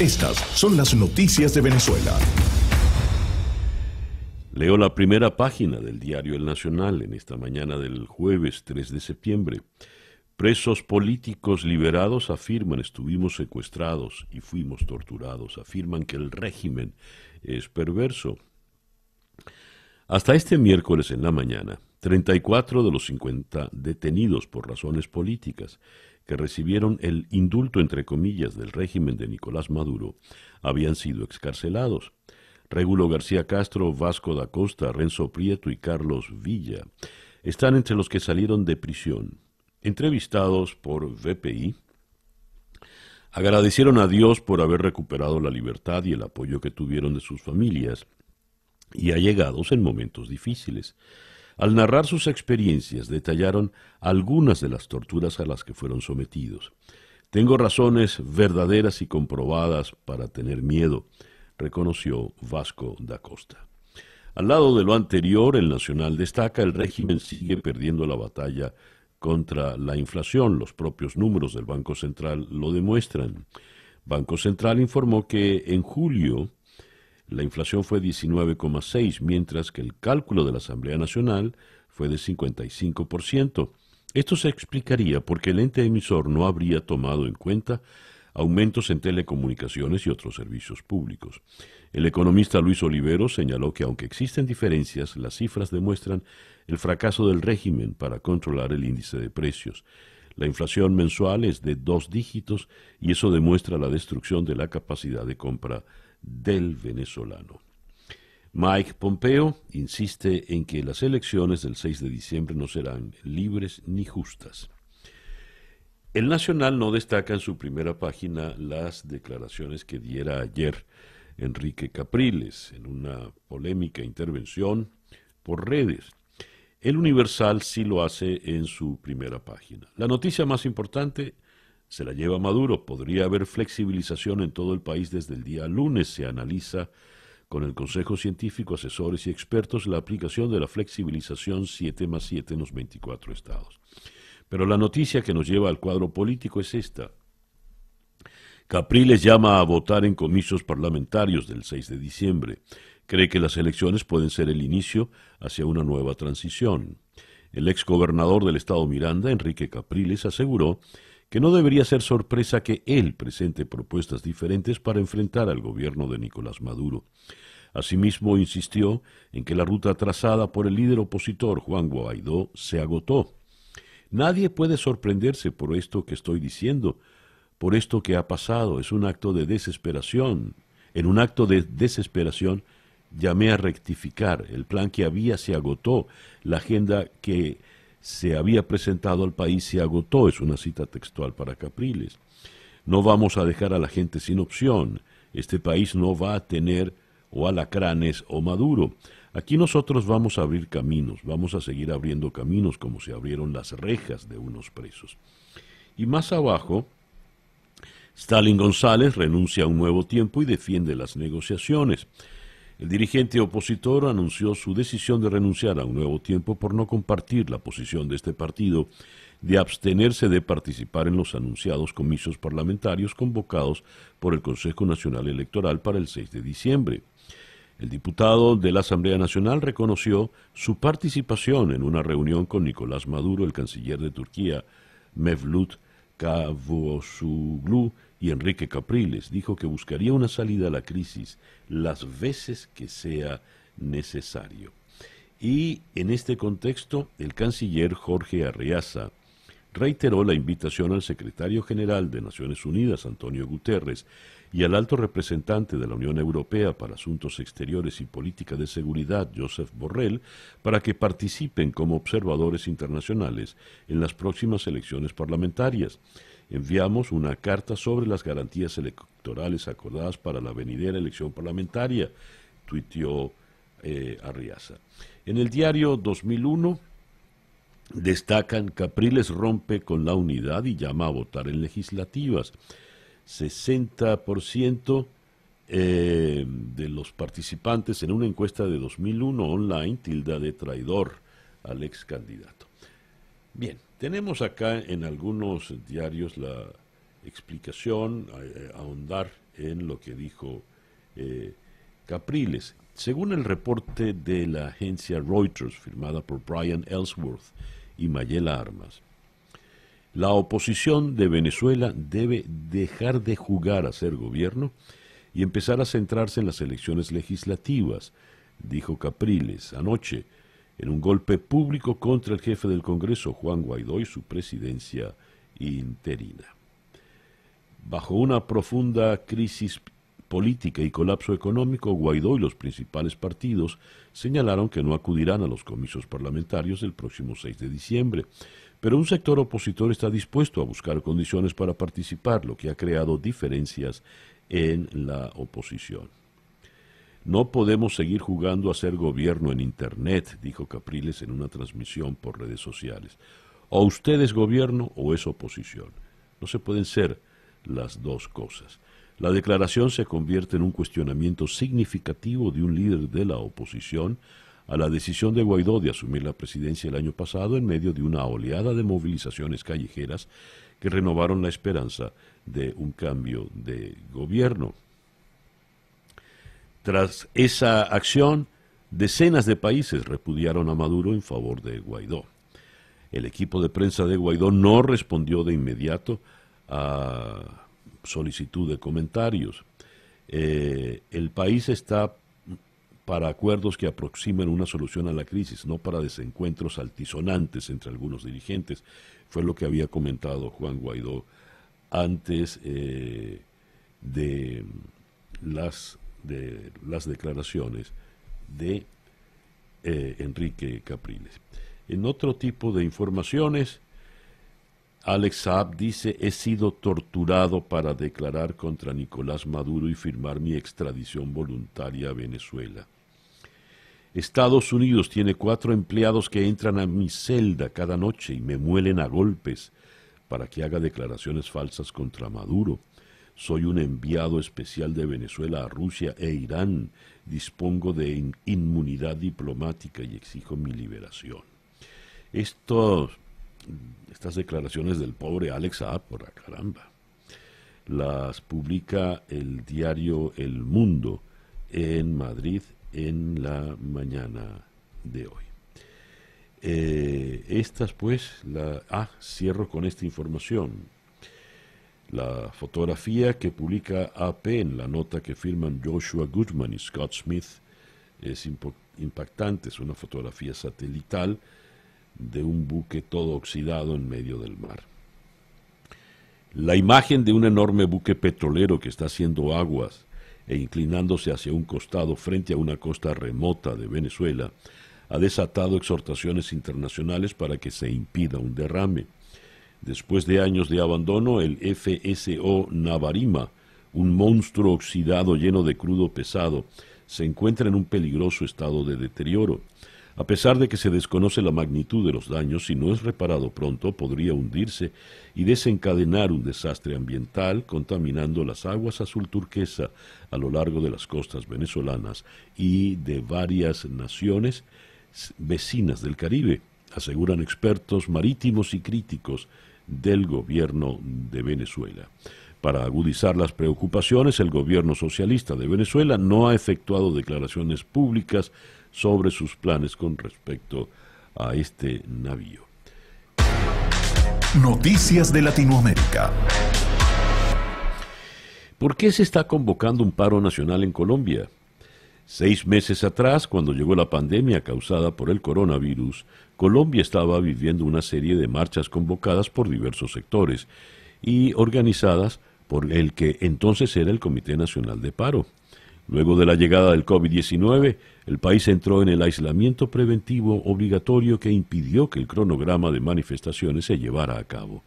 Estas son las noticias de Venezuela. Leo la primera página del diario El Nacional en esta mañana del jueves 3 de septiembre. Presos políticos liberados afirman estuvimos secuestrados y fuimos torturados. Afirman que el régimen es perverso. Hasta este miércoles en la mañana, 34 de los 50 detenidos por razones políticas que recibieron el indulto entre comillas del régimen de Nicolás Maduro habían sido excarcelados. Regulo García Castro, Vasco da Costa, Renzo Prieto y Carlos Villa están entre los que salieron de prisión. Entrevistados por VPI, agradecieron a Dios por haber recuperado la libertad y el apoyo que tuvieron de sus familias y allegados en momentos difíciles. Al narrar sus experiencias, detallaron algunas de las torturas a las que fueron sometidos. Tengo razones verdaderas y comprobadas para tener miedo, reconoció Vasco da Costa. Al lado de lo anterior, el Nacional destaca el régimen sigue perdiendo la batalla contra la inflación. Los propios números del Banco Central lo demuestran. Banco Central informó que en julio la inflación fue 19,6, mientras que el cálculo de la Asamblea Nacional fue de 55%. Esto se explicaría porque el ente emisor no habría tomado en cuenta aumentos en telecomunicaciones y otros servicios públicos. El economista Luis Oliveros señaló que aunque existen diferencias, las cifras demuestran el fracaso del régimen para controlar el índice de precios. La inflación mensual es de 2 dígitos y eso demuestra la destrucción de la capacidad de compra del venezolano. Mike Pompeo insiste en que las elecciones del 6 de diciembre no serán libres ni justas. El Nacional no destaca en su primera página las declaraciones que diera ayer Enrique Capriles en una polémica intervención por redes. El Universal sí lo hace en su primera página. La noticia más importante se la lleva Maduro. Podría haber flexibilización en todo el país desde el día lunes. Se analiza con el Consejo Científico, asesores y expertos la aplicación de la flexibilización 7+7 en los 24 estados. Pero la noticia que nos lleva al cuadro político es esta. Capriles llama a votar en comicios parlamentarios del 6 de diciembre. Cree que las elecciones pueden ser el inicio hacia una nueva transición. El exgobernador del estado Miranda, Enrique Capriles, aseguró que no debería ser sorpresa que él presente propuestas diferentes para enfrentar al gobierno de Nicolás Maduro. Asimismo, insistió en que la ruta trazada por el líder opositor Juan Guaidó se agotó. Nadie puede sorprenderse por esto que estoy diciendo, por esto que ha pasado. Es un acto de desesperación. En un acto de desesperación llamé a rectificar. El plan que había se agotó. La agenda que se había presentado al país se agotó. Es una cita textual para Capriles. No vamos a dejar a la gente sin opción. Este país no va a tener o alacranes o Maduro. Aquí nosotros vamos a abrir caminos, vamos a seguir abriendo caminos como se abrieron las rejas de unos presos. Y más abajo, Stalin González renuncia a un nuevo tiempo y defiende las negociaciones. El dirigente opositor anunció su decisión de renunciar a un nuevo tiempo por no compartir la posición de este partido de abstenerse de participar en los anunciados comicios parlamentarios convocados por el Consejo Nacional Electoral para el 6 de diciembre. El diputado de la Asamblea Nacional reconoció su participación en una reunión con Nicolás Maduro, el canciller de Turquía, Mevlut Cavusoglu, y Enrique Capriles. Dijo que buscaría una salida a la crisis las veces que sea necesario. Y en este contexto, el canciller Jorge Arreaza reiteró la invitación al secretario general de Naciones Unidas, Antonio Guterres, y al alto representante de la Unión Europea para Asuntos Exteriores y Política de Seguridad, Josep Borrell, para que participen como observadores internacionales en las próximas elecciones parlamentarias. Enviamos una carta sobre las garantías electorales acordadas para la venidera elección parlamentaria, tuiteó Arriaza. En el diario 2001 destacan: Capriles rompe con la unidad y llama a votar en legislativas. 60% de los participantes en una encuesta de 2001 online tilda de traidor al ex candidato. Bien, tenemos acá en algunos diarios la explicación, ahondar en lo que dijo Capriles. Según el reporte de la agencia Reuters, firmada por Brian Ellsworth y Mayela Armas, la oposición de Venezuela debe dejar de jugar a ser gobierno y empezar a centrarse en las elecciones legislativas, dijo Capriles anoche, en un golpe público contra el jefe del Congreso, Juan Guaidó, y su presidencia interina. Bajo una profunda crisis política y colapso económico, Guaidó y los principales partidos señalaron que no acudirán a los comicios parlamentarios del próximo 6 de diciembre, pero un sector opositor está dispuesto a buscar condiciones para participar, lo que ha creado diferencias en la oposición. No podemos seguir jugando a ser gobierno en Internet, dijo Capriles en una transmisión por redes sociales. O usted es gobierno o es oposición. No se pueden ser las dos cosas. La declaración se convierte en un cuestionamiento significativo de un líder de la oposición a la decisión de Guaidó de asumir la presidencia el año pasado en medio de una oleada de movilizaciones callejeras que renovaron la esperanza de un cambio de gobierno. Tras esa acción, decenas de países repudiaron a Maduro en favor de Guaidó. El equipo de prensa de Guaidó no respondió de inmediato a solicitud de comentarios. El país está para acuerdos que aproximen una solución a la crisis, no para desencuentros altisonantes entre algunos dirigentes. Fue lo que había comentado Juan Guaidó antes de las declaraciones de Enrique Capriles. En otro tipo de informaciones, Alex Saab dice: he sido torturado para declarar contra Nicolás Maduro y firmar mi extradición voluntaria a Venezuela. Estados Unidos tiene 4 empleados que entran a mi celda cada noche y me muelen a golpes para que haga declaraciones falsas contra Maduro. Soy un enviado especial de Venezuela a Rusia e Irán. Dispongo de inmunidad diplomática y exijo mi liberación. Estas declaraciones del pobre Alex Saab, por la caramba, las publica el diario El Mundo en Madrid en la mañana de hoy. Cierro con esta información. La fotografía que publica AP en la nota que firman Joshua Goodman y Scott Smith es impactante. Es una fotografía satelital de un buque todo oxidado en medio del mar. La imagen de un enorme buque petrolero que está haciendo aguas e inclinándose hacia un costado frente a una costa remota de Venezuela ha desatado exhortaciones internacionales para que se impida un derrame. Después de años de abandono, el FSO Navarima, un monstruo oxidado lleno de crudo pesado, se encuentra en un peligroso estado de deterioro. A pesar de que se desconoce la magnitud de los daños, si no es reparado pronto, podría hundirse y desencadenar un desastre ambiental, contaminando las aguas azul turquesa a lo largo de las costas venezolanas y de varias naciones vecinas del Caribe, aseguran expertos marítimos y críticos del gobierno de Venezuela. Para agudizar las preocupaciones, el gobierno socialista de Venezuela no ha efectuado declaraciones públicas sobre sus planes con respecto a este navío. Noticias de Latinoamérica. ¿Por qué se está convocando un paro nacional en Colombia? 6 meses atrás, cuando llegó la pandemia causada por el coronavirus, Colombia estaba viviendo una serie de marchas convocadas por diversos sectores y organizadas por el que entonces era el Comité Nacional de Paro. Luego de la llegada del COVID-19, el país entró en el aislamiento preventivo obligatorio que impidió que el cronograma de manifestaciones se llevara a cabo.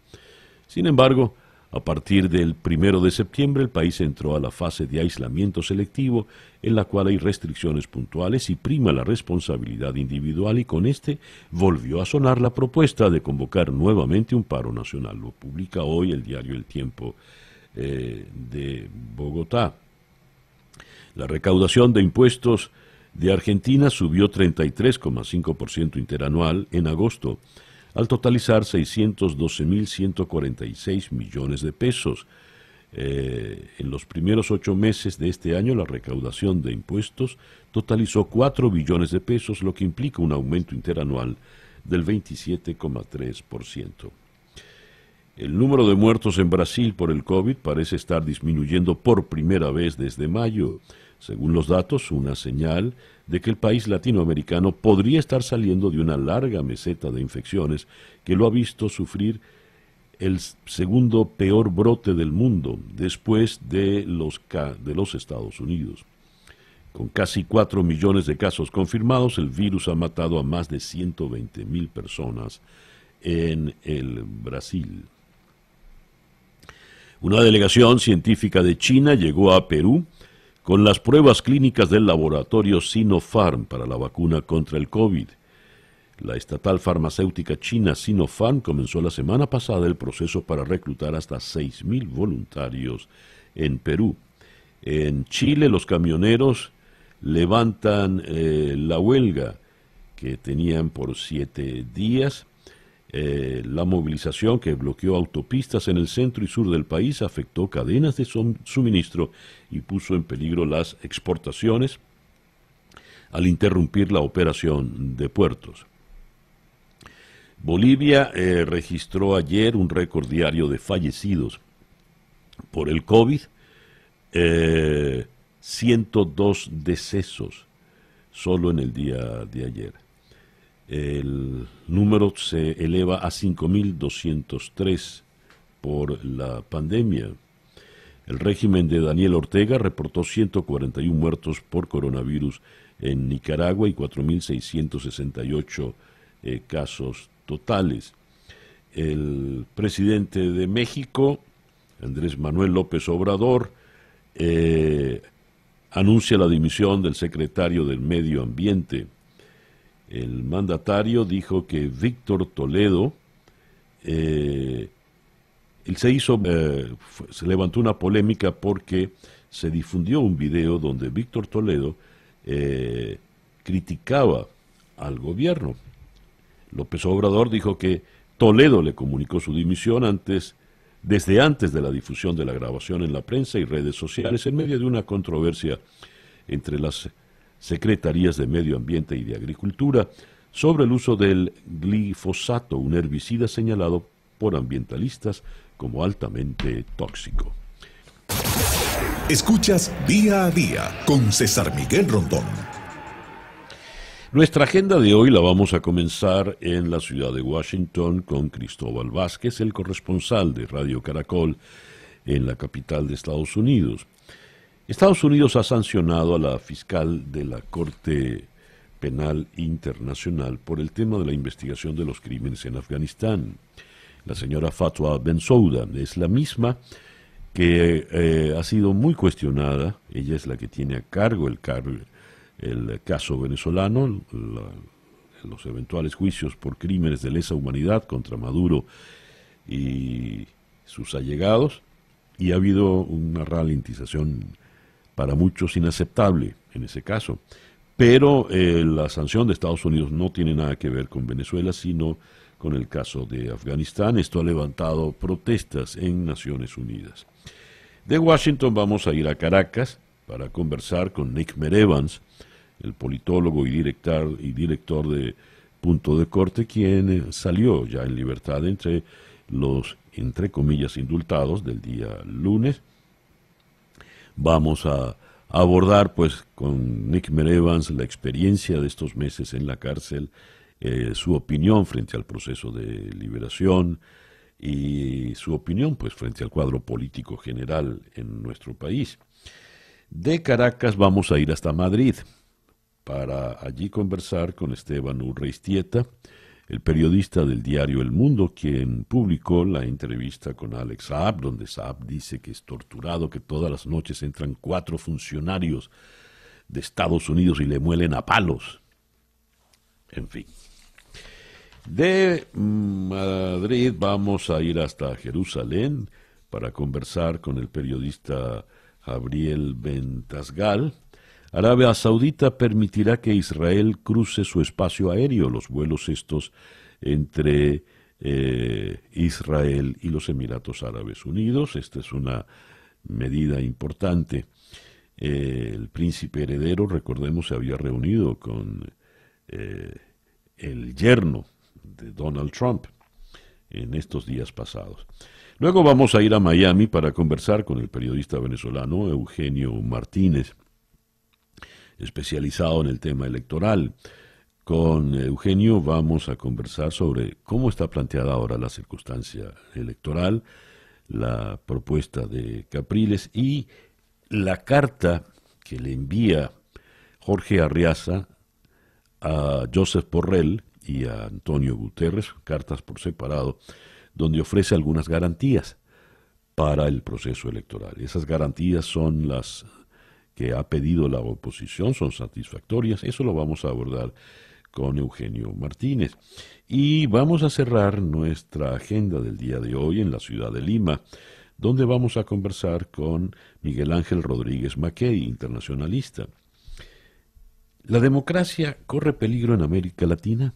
Sin embargo, a partir del 1 de septiembre, el país entró a la fase de aislamiento selectivo, en la cual hay restricciones puntuales y prima la responsabilidad individual, y con este volvió a sonar la propuesta de convocar nuevamente un paro nacional. Lo publica hoy el diario El Tiempo de Bogotá. La recaudación de impuestos de Argentina subió 33,5% interanual en agosto, al totalizar 612.146 millones de pesos. En los primeros 8 meses de este año, la recaudación de impuestos totalizó 4 billones de pesos, lo que implica un aumento interanual del 27,3%. El número de muertos en Brasil por el COVID parece estar disminuyendo por primera vez desde mayo. Según los datos, una señal de que el país latinoamericano podría estar saliendo de una larga meseta de infecciones que lo ha visto sufrir el segundo peor brote del mundo después de los Estados Unidos. Con casi 4 millones de casos confirmados, el virus ha matado a más de 120,000 personas en el Brasil. Una delegación científica de China llegó a Perú con las pruebas clínicas del laboratorio Sinopharm para la vacuna contra el COVID. La estatal farmacéutica china Sinopharm comenzó la semana pasada el proceso para reclutar hasta 6,000 voluntarios en Perú. En Chile, los camioneros levantan la huelga que tenían por 7 días. La movilización que bloqueó autopistas en el centro y sur del país afectó cadenas de suministro y puso en peligro las exportaciones al interrumpir la operación de puertos. Bolivia registró ayer un récord diario de fallecidos por el COVID, 102 decesos solo en el día de ayer. El número se eleva a 5.203 por la pandemia. El régimen de Daniel Ortega reportó 141 muertos por coronavirus en Nicaragua y 4.668 casos totales. El presidente de México, Andrés Manuel López Obrador, anuncia la dimisión del secretario del Medio Ambiente. El mandatario dijo que Víctor Toledo, se levantó una polémica porque se difundió un video donde Víctor Toledo criticaba al gobierno. López Obrador dijo que Toledo le comunicó su dimisión desde antes de la difusión de la grabación en la prensa y redes sociales, en medio de una controversia entre las Secretarías de Medio Ambiente y de Agricultura sobre el uso del glifosato, un herbicida señalado por ambientalistas como altamente tóxico. Escuchas Día a Día con César Miguel Rondón. Nuestra agenda de hoy la vamos a comenzar en la ciudad de Washington con Cristóbal Vázquez, el corresponsal de Radio Caracol en la capital de Estados Unidos. Estados Unidos ha sancionado a la fiscal de la Corte Penal Internacional por el tema de la investigación de los crímenes en Afganistán. La señora Fatwa Bensouda es la misma que ha sido muy cuestionada. Ella es la que tiene a cargo el caso venezolano, los eventuales juicios por crímenes de lesa humanidad contra Maduro y sus allegados, y ha habido una ralentización para muchos inaceptable en ese caso. Pero la sanción de Estados Unidos no tiene nada que ver con Venezuela, sino con el caso de Afganistán. Esto ha levantado protestas en Naciones Unidas. De Washington vamos a ir a Caracas para conversar con Nick Merevans, el politólogo y director de Punto de Corte, quien salió ya en libertad entre los, entre comillas, indultados del día lunes. Vamos a abordar pues con Nick Merevans la experiencia de estos meses en la cárcel, su opinión frente al proceso de liberación y su opinión pues frente al cuadro político general en nuestro país. De Caracas vamos a ir hasta Madrid para allí conversar con Esteban Urreistieta, el periodista del diario El Mundo, quien publicó la entrevista con Alex Saab, donde Saab dice que es torturado, que todas las noches entran 4 funcionarios de Estados Unidos y le muelen a palos. En fin. De Madrid vamos a ir hasta Jerusalén para conversar con el periodista Gabriel Bentasgal. Arabia Saudita permitirá que Israel cruce su espacio aéreo, los vuelos estos entre Israel y los Emiratos Árabes Unidos. Esta es una medida importante. El príncipe heredero, recordemos, se había reunido con el yerno de Donald Trump en estos días pasados. Luego vamos a ir a Miami para conversar con el periodista venezolano Eugenio Martínez, especializado en el tema electoral. Con Eugenio vamos a conversar sobre cómo está planteada ahora la circunstancia electoral, la propuesta de Capriles y la carta que le envía Jorge Arriaza a Josep Borrell y a Antonio Guterres, cartas por separado, donde ofrece algunas garantías para el proceso electoral. Esas garantías son las que ha pedido la oposición, son satisfactorias. Eso lo vamos a abordar con Eugenio Martínez. Y vamos a cerrar nuestra agenda del día de hoy en la ciudad de Lima, donde vamos a conversar con Miguel Ángel Rodríguez Mackey, internacionalista. ¿La democracia corre peligro en América Latina?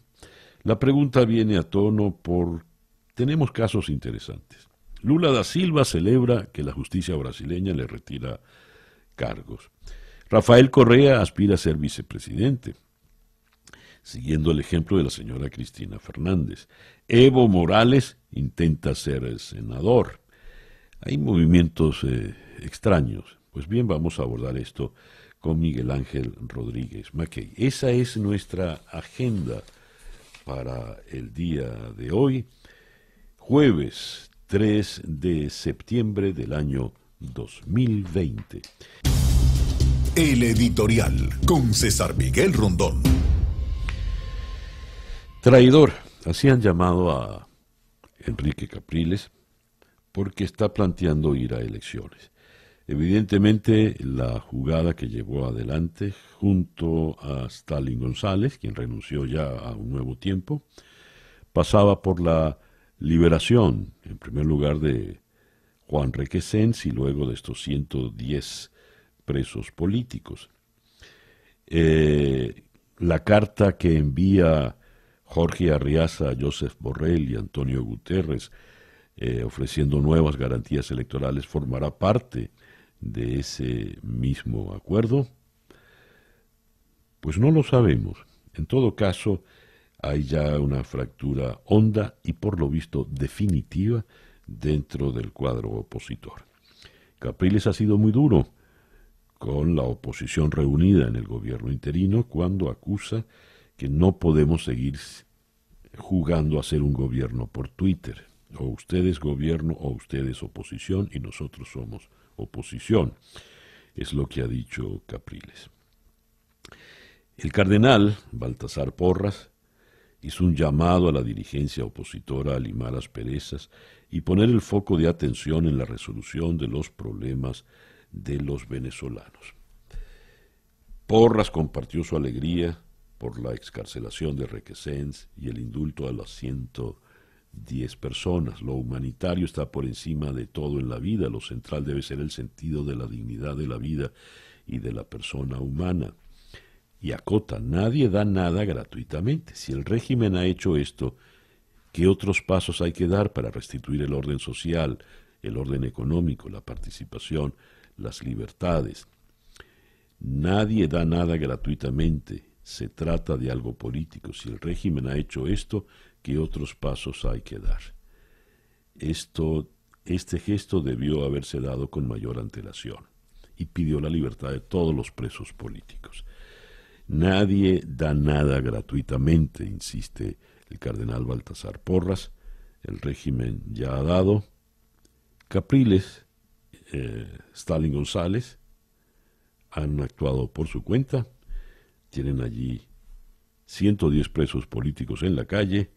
La pregunta viene a tono por... Tenemos casos interesantes. Lula da Silva celebra que la justicia brasileña le retira cargos. Rafael Correa aspira a ser vicepresidente, siguiendo el ejemplo de la señora Cristina Fernández. Evo Morales intenta ser senador. Hay movimientos extraños. Pues bien, vamos a abordar esto con Miguel Ángel Rodríguez Mackey. Esa es nuestra agenda para el día de hoy, jueves 3 de septiembre del año 2020. El editorial con César Miguel Rondón. Traidor, así han llamado a Enrique Capriles, porque está planteando ir a elecciones. Evidentemente, la jugada que llevó adelante junto a Stalin González, quien renunció ya a un nuevo tiempo, pasaba por la liberación, en primer lugar, de Juan Requesens y luego de estos 110 presos políticos. La carta que envía Jorge Arriaza a Josep Borrell y Antonio Guterres, ofreciendo nuevas garantías electorales, formará parte de ese mismo acuerdo. Pues no lo sabemos. En todo caso, hay ya una fractura honda y por lo visto definitiva dentro del cuadro opositor. Capriles ha sido muy duro con la oposición reunida en el gobierno interino cuando acusa que no podemos seguir jugando a ser un gobierno por Twitter. O ustedes gobierno o ustedes oposición y nosotros somos oposición. Es lo que ha dicho Capriles. El cardenal Baltasar Porras hizo un llamado a la dirigencia opositora a limar asperezas y poner el foco de atención en la resolución de los problemas de los venezolanos. Porras compartió su alegría por la excarcelación de Requesens y el indulto a las 110 personas. Lo humanitario está por encima de todo en la vida. Lo central debe ser el sentido de la dignidad de la vida y de la persona humana. Y acota, nadie da nada gratuitamente. Si el régimen ha hecho esto, ¿qué otros pasos hay que dar para restituir el orden social, el orden económico, la participación, las libertades? Nadie da nada gratuitamente. Se trata de algo político. Si el régimen ha hecho esto, ¿qué otros pasos hay que dar? Este gesto debió haberse dado con mayor antelación y pidió la libertad de todos los presos políticos. Nadie da nada gratuitamente, insiste el cardenal Baltasar Porras. El régimen ya ha dado. Capriles, Stalin González han actuado por su cuenta. Tienen allí 110 presos políticos en la calle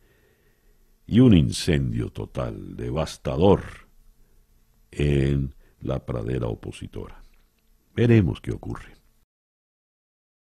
y un incendio total, devastador, en la pradera opositora. Veremos qué ocurre.